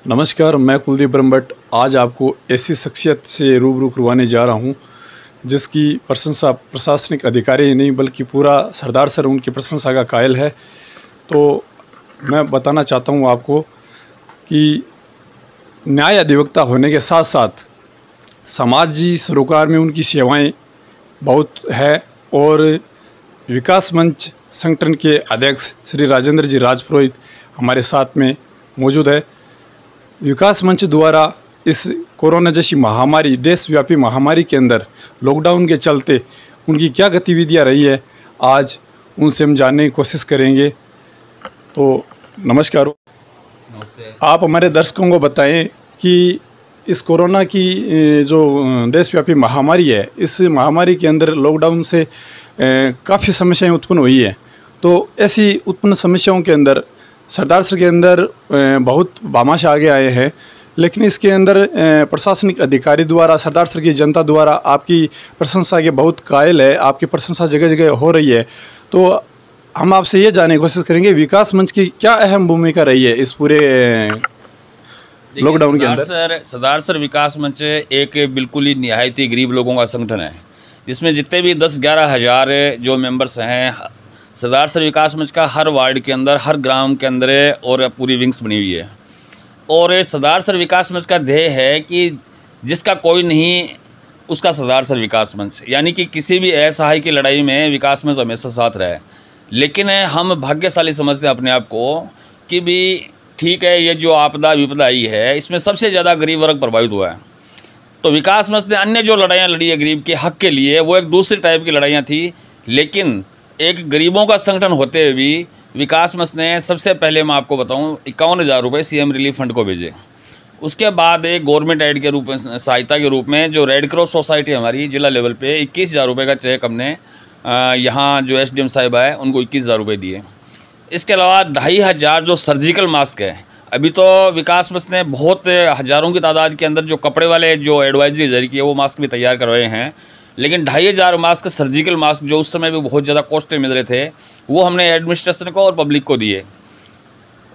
नमस्कार, मैं कुलदीप ब्रह्मभट्ट आज आपको ऐसी शख्सियत से रूबरू करवाने जा रहा हूं जिसकी प्रशंसा प्रशासनिक अधिकारी ही नहीं बल्कि पूरा सरदार सर उनकी प्रशंसा का कायल है। तो मैं बताना चाहता हूं आपको कि न्याय अधिवक्ता होने के साथ साथ समाजी सरोकार में उनकी सेवाएं बहुत है और विकास मंच संगठन के अध्यक्ष श्री राजेंद्र जी राजपुरोहित हमारे साथ में मौजूद है। विकास मंच द्वारा इस कोरोना जैसी महामारी, देशव्यापी महामारी के अंदर लॉकडाउन के चलते उनकी क्या गतिविधियां रही है, आज उनसे हम जानने की कोशिश करेंगे। तो नमस्कार। नमस्ते। आप हमारे दर्शकों को बताएं कि इस कोरोना की जो देशव्यापी महामारी है, इस महामारी के अंदर लॉकडाउन से काफ़ी समस्याएं उत्पन्न हुई है। तो ऐसी उत्पन्न समस्याओं के अंदर सरदार सर के अंदर बहुत भामाश आगे आए हैं, लेकिन इसके अंदर प्रशासनिक अधिकारी द्वारा, सरदार सर की जनता द्वारा आपकी प्रशंसा के बहुत कायल है, आपकी प्रशंसा जगह जगह हो रही है। तो हम आपसे ये जानने की कोशिश करेंगे विकास मंच की क्या अहम भूमिका रही है इस पूरे लॉकडाउन के अंदर। सरदार सर विकास मंच एक बिल्कुल ही निहायत ही गरीब लोगों का संगठन है, जिसमें जितने भी 10-11 हज़ार जो मेंबर्स हैं, सरदार सर विकास मंच का हर वार्ड के अंदर, हर ग्राम के अंदर और पूरी विंग्स बनी हुई है। और सरदार सर विकास मंच का ध्येय है कि जिसका कोई नहीं उसका सरदार सर विकास मंच, यानी कि किसी भी असहाय की लड़ाई में विकास मंच हमेशा साथ रहे। लेकिन हम भाग्यशाली समझते हैं अपने आप को कि भी ठीक है, ये जो आपदा विपदा आई है इसमें सबसे ज़्यादा गरीब वर्ग प्रभावित हुआ है। तो विकास मंच ने अन्य जो लड़ाइयाँ लड़ी है गरीब के हक के लिए, वो एक दूसरी टाइप की लड़ाइयाँ थी। लेकिन एक गरीबों का संगठन होते हुए भी विकास मंच ने सबसे पहले, मैं आपको बताऊं, 51,000 रुपये सीएम रिलीफ फंड को भेजे। उसके बाद एक गवर्नमेंट एड के रूप में, सहायता के रूप में, जो रेड क्रॉस सोसाइटी हमारी जिला लेवल पे 21,000 रुपये का चेक हमने यहाँ जो एसडीएम साहिब है उनको 21,000 रुपये दिए। इसके अलावा 2,500 जो सर्जिकल मास्क है, अभी तो विकास मंच ने बहुत हज़ारों की तादाद के अंदर जो कपड़े वाले जो एडवाइजरी जारी की है वो मास्क भी तैयार करवाए हैं। लेकिन 2,500 मास्क, सर्जिकल मास्क जो उस समय भी बहुत ज़्यादा कॉस्टली मिल रहे थे, वो हमने एडमिनिस्ट्रेशन को और पब्लिक को दिए।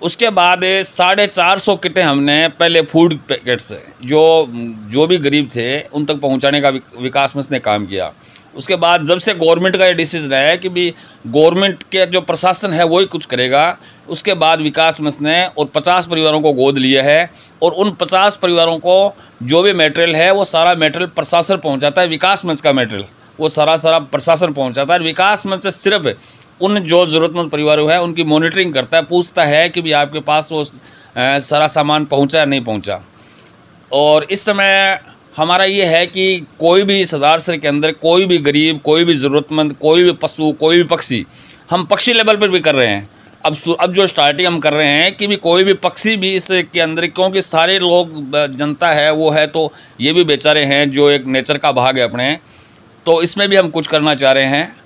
उसके बाद 450 किटें हमने पहले फूड पैकेट से जो भी गरीब थे उन तक पहुंचाने का विकास मंच ने काम किया। उसके बाद जब से गवर्नमेंट का ये डिसीजन है कि भी गवर्नमेंट के जो प्रशासन है वही कुछ करेगा, उसके बाद विकास मंच ने और 50 परिवारों को गोद लिया है और उन 50 परिवारों को जो भी मटेरियल है वो सारा मटेरियल प्रशासन पहुंचाता है। विकास मंच का मटेरियल वो सारा प्रशासन पहुंचाता है। विकास मंच सिर्फ उन जो ज़रूरतमंद परिवारों है उनकी मॉनिटरिंग करता है, पूछता है कि भी आपके पास वो सारा सामान पहुँचा या नहीं पहुँचा। और इस समय हमारा ये है कि कोई भी सरदार सर के अंदर कोई भी गरीब, कोई भी ज़रूरतमंद, कोई भी पशु, कोई भी पक्षी, हम पक्षी लेवल पर भी कर रहे हैं। अब जो स्टार्टिंग हम कर रहे हैं कि भी कोई भी पक्षी भी इसके अंदर, क्योंकि सारे लोग जनता है वो है, तो ये भी बेचारे हैं जो एक नेचर का भाग है अपने, तो इसमें भी हम कुछ करना चाह रहे हैं।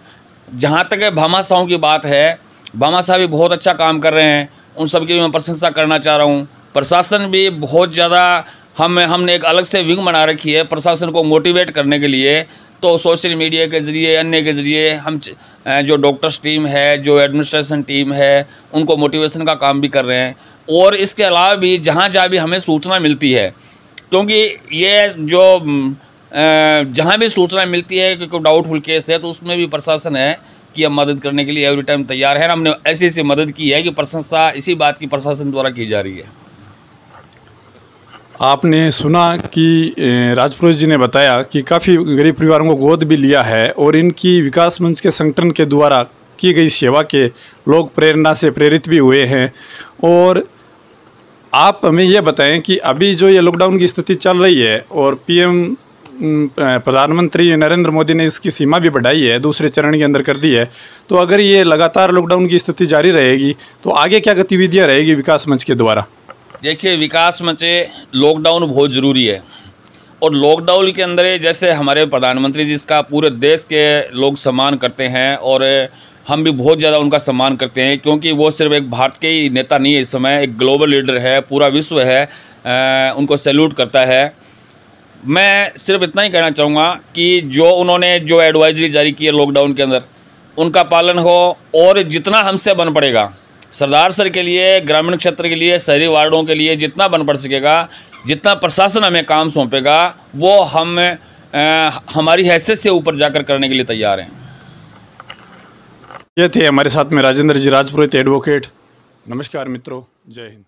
जहाँ तक है भामा साहू की बात है, भामा साहब भी बहुत अच्छा काम कर रहे हैं, उन सब की भी मैं प्रशंसा करना चाह रहा हूँ। प्रशासन भी बहुत ज़्यादा, हमने एक अलग से विंग बना रखी है प्रशासन को मोटिवेट करने के लिए। तो सोशल मीडिया के ज़रिए, अन्य के ज़रिए हम जो डॉक्टर्स टीम है, जो एडमिनिस्ट्रेशन टीम है, उनको मोटिवेशन का काम भी कर रहे हैं। और इसके अलावा भी जहाँ भी हमें सूचना मिलती है, क्योंकि ये जो जहाँ भी सूचना मिलती है कि कोई डाउटफुल केस है, तो उसमें भी प्रशासन है कि हम मदद करने के लिए एवरी टाइम तैयार है। हमने ऐसी मदद की है कि प्रशंसा इसी बात की प्रशासन द्वारा की जा रही है। आपने सुना कि राजपुरोहित जी ने बताया कि काफ़ी गरीब परिवारों को गोद भी लिया है और इनकी विकास मंच के संगठन के द्वारा की गई सेवा के लोग प्रेरणा से प्रेरित भी हुए हैं। और आप हमें ये बताएं कि अभी जो ये लॉकडाउन की स्थिति चल रही है और पीएम प्रधानमंत्री नरेंद्र मोदी ने इसकी सीमा भी बढ़ाई है, दूसरे चरण के अंदर कर दी है, तो अगर ये लगातार लॉकडाउन की स्थिति जारी रहेगी तो आगे क्या गतिविधियाँ रहेगी विकास मंच के द्वारा? देखिए, विकास मंच, लॉकडाउन बहुत ज़रूरी है। और लॉकडाउन के अंदर जैसे हमारे प्रधानमंत्री जी इसका पूरे देश के लोग सम्मान करते हैं और हम भी बहुत ज़्यादा उनका सम्मान करते हैं, क्योंकि वो सिर्फ एक भारत के ही नेता नहीं है, इस समय एक ग्लोबल लीडर है, पूरा विश्व है उनको सैल्यूट करता है। मैं सिर्फ इतना ही कहना चाहूँगा कि जो उन्होंने जो एडवाइजरी जारी की है लॉकडाउन के अंदर, उनका पालन हो और जितना हमसे बन पड़ेगा सरदार सर के लिए, ग्रामीण क्षेत्र के लिए, शहरी वार्डों के लिए जितना बन पड़ सकेगा, जितना प्रशासन हमें काम सौंपेगा, वो हम हमारी हैसियत से ऊपर जाकर करने के लिए तैयार हैं। ये थे हमारे साथ में राजेंद्र जी राजपुरोहित एडवोकेट। नमस्कार मित्रों, जय हिंद।